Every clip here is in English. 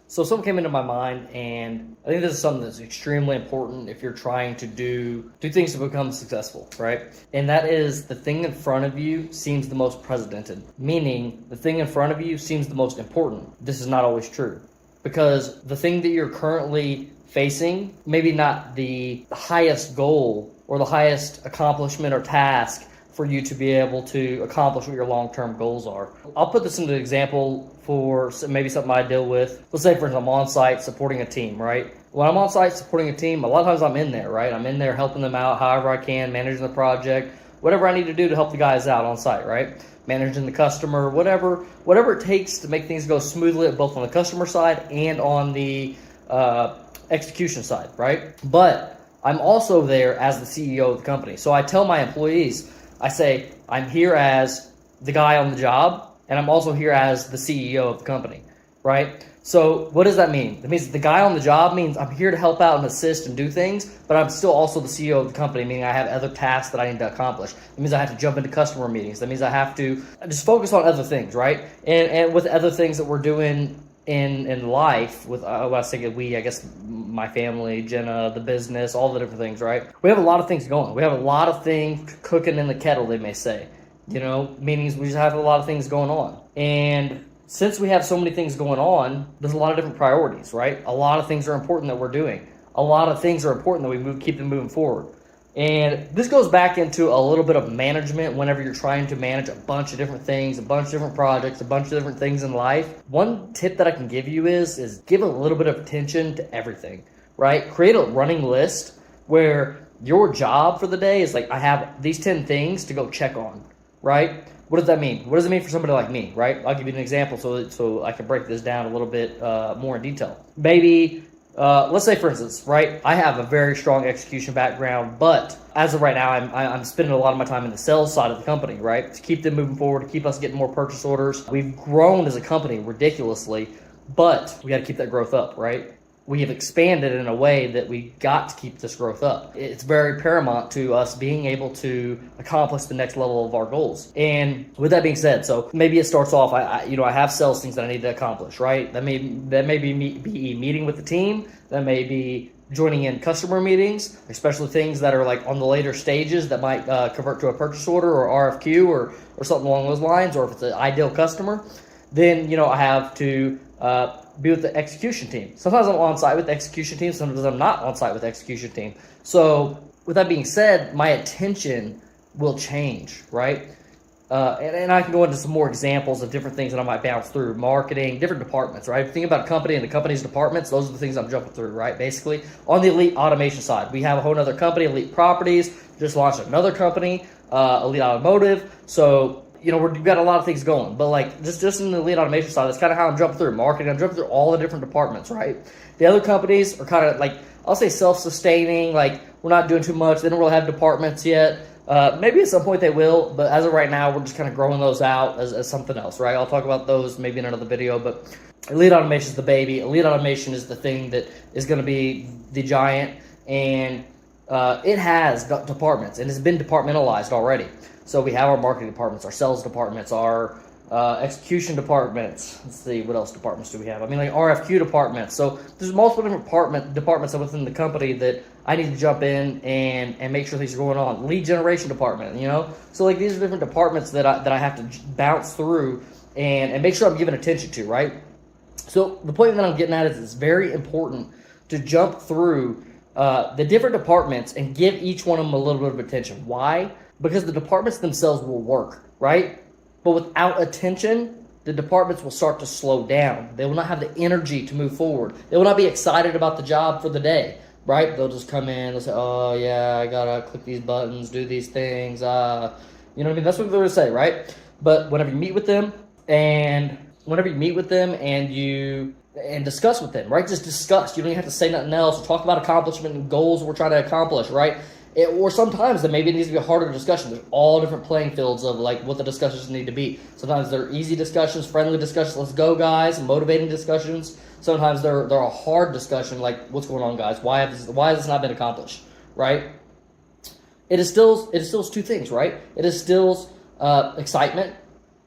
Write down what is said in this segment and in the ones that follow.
So something came into my mind, and I think this is something that's extremely important if you're trying to do things to become successful, right? And that is the thing in front of you seems the most precedented, meaning the thing in front of you seems the most important. This is not always true, because the thing that you're currently facing, maybe not the highest goal or the highest accomplishment or task for you to be able to accomplish what your long-term goals are. I'll put this into an example for maybe something I deal with. Let's say, for instance, I'm on site supporting a team, right? When I'm on site supporting a team, a lot of times I'm in there, right? I'm in there helping them out however I can, managing the project, whatever I need to do to help the guys out on site, right? Managing the customer, whatever it takes to make things go smoothly, both on the customer side and on the execution side, right? But I'm also there as the CEO of the company. So I tell my employees, I say, I'm here as the guy on the job, and I'm also here as the CEO of the company, right? So what does that mean? That means the guy on the job means I'm here to help out and assist and do things, but I'm still also the CEO of the company, meaning I have other tasks that I need to accomplish. That means I have to jump into customer meetings. That means I have to just focus on other things, right? And with other things that we're doing in life, with when I say we, I guess my family, Jenna, the business, all the different things, right? We have a lot of things going. We have a lot of things cooking in the kettle, they may say. You know, meaning we just have a lot of things going on. And since we have so many things going on, there's a lot of different priorities, right? A lot of things are important that we're doing. A lot of things are important that we keep them moving forward. And this goes back into a little bit of management whenever you're trying to manage a bunch of different things, a bunch of different projects, a bunch of different things in life. One tip that I can give you is give a little bit of attention to everything, right? Create a running list where your job for the day is like, I have these 10 things to go check on, right? What does that mean? What does it mean for somebody like me, right? I'll give you an example so I can break this down a little bit more in detail. Maybe let's say, for instance, right, I have a very strong execution background, but as of right now, I'm spending a lot of my time in the sales side of the company, right, to keep them moving forward, to keep us getting more purchase orders. We've grown as a company ridiculously, but we got to keep that growth up, right? We have expanded in a way that we got to keep this growth up. It's very paramount to us being able to accomplish the next level of our goals. And with that being said, so maybe it starts off, I have sales things that I need to accomplish, right? That may be meeting with the team. That may be joining in customer meetings, especially things that are like on the later stages that might convert to a purchase order or RFQ or something along those lines, or if it's an ideal customer, then, I have to be with the execution team. Sometimes I'm on site with the execution team, sometimes I'm not on site with the execution team. So with that being said, my attention will change, right? And I can go into some more examples of different things that I might bounce through. Marketing, different departments, right? If you think about a company and the company's departments, those are the things I'm jumping through, right? Basically, on the Elite Automation side, we have a whole other company, Elite Properties, just launched another company, Elite Automotive. So we've got a lot of things going, but like just in the Elite Automation side, that's kind of how I'm jumping through marketing. I'm jumping through all the different departments, right? The other companies are kind of like, I'll say self-sustaining, like we're not doing too much. They don't really have departments yet. Maybe at some point they will, but as of right now, we're just kind of growing those out as something else, right? I'll talk about those maybe in another video, but Elite Automation is the baby. Elite Automation is the thing that is going to be the giant, and it has departments, and it's been departmentalized already. So we have our marketing departments, our sales departments, our execution departments. Let's see, what else departments do we have? Like RFQ departments. So there's multiple different departments within the company that I need to jump in and make sure things are going on. Lead generation department, So like these are different departments that I have to bounce through and make sure I'm giving attention to, right? So the point that I'm getting at is it's very important to jump through the different departments and give each one of them a little bit of attention. Why? Because the departments themselves will work, right? But without attention, the departments will start to slow down. They will not have the energy to move forward. They will not be excited about the job for the day, right? They'll just come in, they'll say, oh yeah, I gotta click these buttons, do these things, you know what I mean? That's what they're gonna say, right? But whenever you meet with them and discuss with them, right? Just discuss. You don't even have to say nothing else or talk about accomplishment and goals we're trying to accomplish, right? Or sometimes then maybe it needs to be a harder discussion. There's all different playing fields of like what the discussions need to be. Sometimes they're easy discussions, friendly discussions, let's go guys, motivating discussions. Sometimes they're a hard discussion, like what's going on guys? Why has this not been accomplished, right? It instills two things, right? It instills excitement,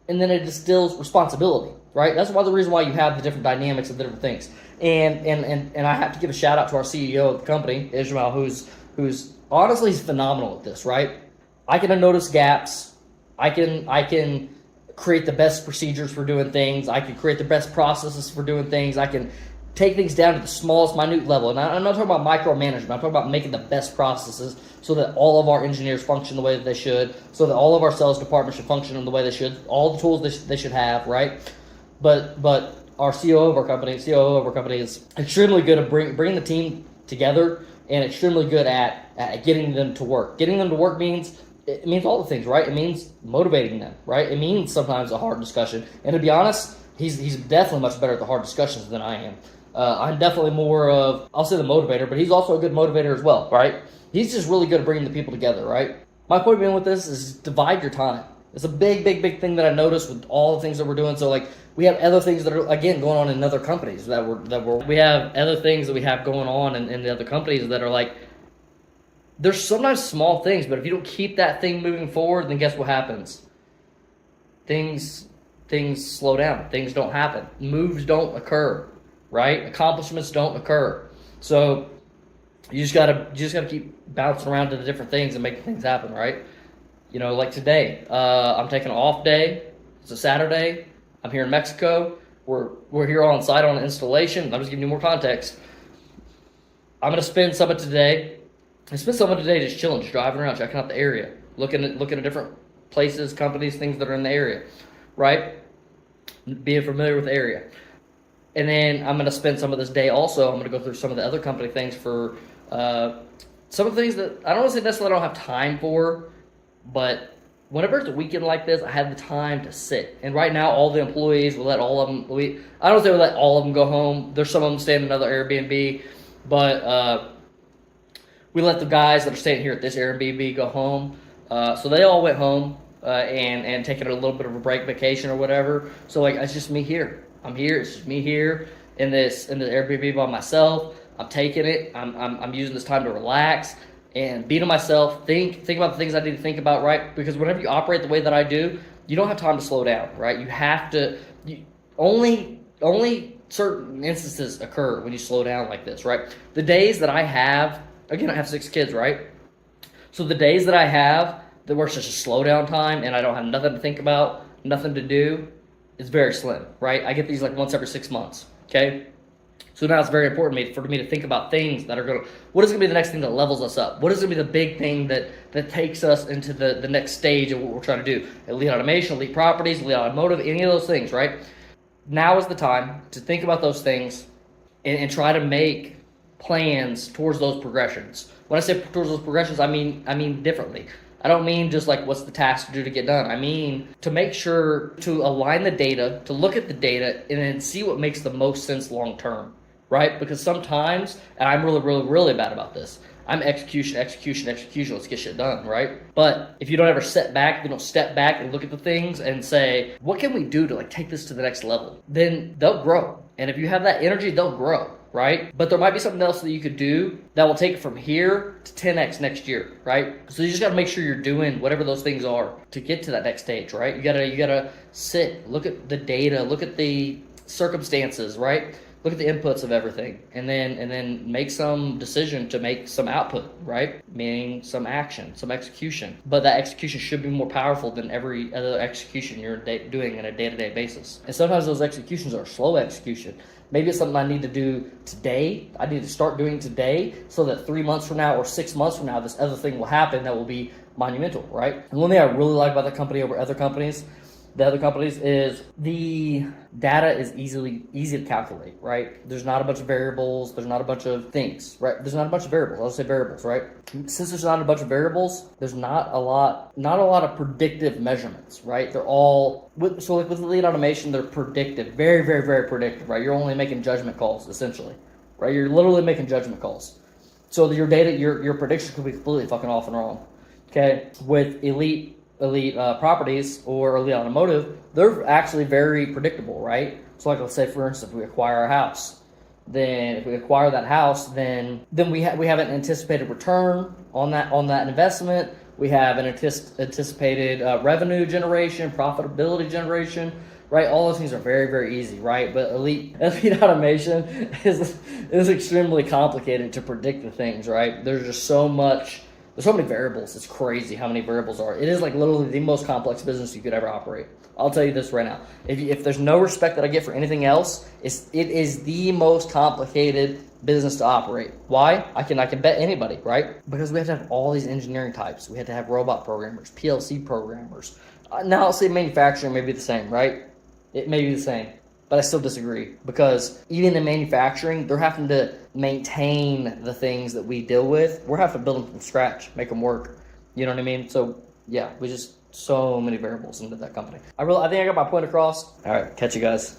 and then it instills responsibility, right? That's the reason why you have the different dynamics of the different things. And I have to give a shout out to our CEO of the company, Ishmael, who's honestly he's phenomenal at this, right? I can notice gaps. I can create the best procedures for doing things. I can create the best processes for doing things. I can take things down to the smallest minute level. And I'm not talking about micromanagement. I'm talking about making the best processes so that all of our engineers function the way that they should, so that all of our sales department should function in the way they should, all the tools they should have, right? But our COO of our company is extremely good at bringing the team together and extremely good at getting them to work. Getting them to work means all the things, right? It means motivating them, right? It means sometimes a hard discussion. And to be honest, he's definitely much better at the hard discussions than I am. I'm definitely more of, I'll say the motivator, but he's also a good motivator as well, right? He's just really good at bringing the people together, right? My point being with this is divide your time. It's a big thing that I noticed with all the things that we're doing. So like we have other things that are again going on in other companies we have other things that we have going on in the other companies that are like, there's sometimes small things, but if you don't keep that thing moving forward, then guess what happens? Things slow down. Things don't happen. Moves don't occur, right? Accomplishments don't occur. So you just gotta keep bouncing around to the different things and making things happen, right? You know, like today, I'm taking an off day. It's a Saturday. I'm here in Mexico. We're here on site on an installation. I'm just giving you more context. I'm gonna spend some of today. I spent some of today just chilling, just driving around, checking out the area, looking at different places, companies, things that are in the area, right? Being familiar with the area. And then I'm going to spend some of this day also, I'm going to go through some of the other company things for some of the things that I don't want to say necessarily I don't have time for, but whenever it's a weekend like this, I have the time to sit. And right now, all the employees, we'll let all of them, I don't say we'll let all of them go home. There's some of them staying in another Airbnb, but we let the guys that are staying here at this Airbnb go home. So they all went home and taking a little bit of a break vacation or whatever. So like it's just me here. I'm here. It's just me here in the Airbnb by myself. I'm taking it. I'm using this time to relax and be to myself. Think about the things I need to think about, right? Because whenever you operate the way that I do, you don't have time to slow down, right? You have to. Only certain instances occur when you slow down like this, right? The days that I have. Again, I have 6 kids, right? So the days that I have that where it's just a slow down time and I don't have nothing to think about, nothing to do, it's very slim, right? I get these like once every 6 months, okay? So now it's very important for me to think about things that are what is going to be the next thing that levels us up? What is going to be the big thing that takes us into the next stage of what we're trying to do? Elite automation, elite properties, elite automotive, any of those things, right? Now is the time to think about those things and try to make plans towards those progressions. When I say towards those progressions, I mean differently. I don't mean just like what's the task to do to get done. I mean to make sure to align the data, to look at the data, and then see what makes the most sense long term, right? Because sometimes, and I'm really bad about this, I'm execution. Let's get shit done, right? But if you don't ever step back and look at the things and say, what can we do to like take this to the next level? Then they'll grow. And if you have that energy, they'll grow. Right? But there might be something else that you could do that will take it from here to 10x next year, right? So you just got to make sure you're doing whatever those things are to get to that next stage, right? You gotta sit, look at the data, look at the circumstances, right? Look at the inputs of everything, and then make some decision to make some output, right? Meaning some action, some execution. But that execution should be more powerful than every other execution you're doing on a day-to-day basis. And sometimes those executions are slow execution. Maybe it's something I need to do today. I need to start doing today so that 3 months from now or 6 months from now, this other thing will happen that will be monumental, right? And one thing I really like about the company over other companies, is the data is easy to calculate, right? There's not a bunch of variables. There's not a bunch of things, right? There's not a bunch of variables. I'll just say variables, right? Since there's not a bunch of variables, there's not a lot of predictive measurements, right? They're all, so like with elite automation, they're predictive, very, very, very predictive, right? You're only making judgment calls, essentially, right? You're literally making judgment calls. So your data, your prediction could be completely fucking off and wrong, okay? With elite properties or elite automotive, they're actually very predictable, right? So like let's say for instance, if we acquire a house, then if we acquire that house, then we have an anticipated return on that investment. We have an anticipated revenue generation, profitability generation. right? All those things are very, very easy, right? But elite automation is extremely complicated to predict the things, right? There's just so much. There's so many variables. It's crazy how many variables are. It is like literally the most complex business you could ever operate. I'll tell you this right now. If there's no respect that I get for anything else, it is the most complicated business to operate. Why? I can bet anybody, right? Because we have to have all these engineering types. We have to have robot programmers, PLC programmers. Now I'll say manufacturing may be the same, right? It may be the same. But I still disagree, because even in manufacturing, they're having to maintain the things that we deal with. We're having to build them from scratch, make them work. You know what I mean? So yeah, we just so many variables into that company. I think I got my point across. All right, catch you guys.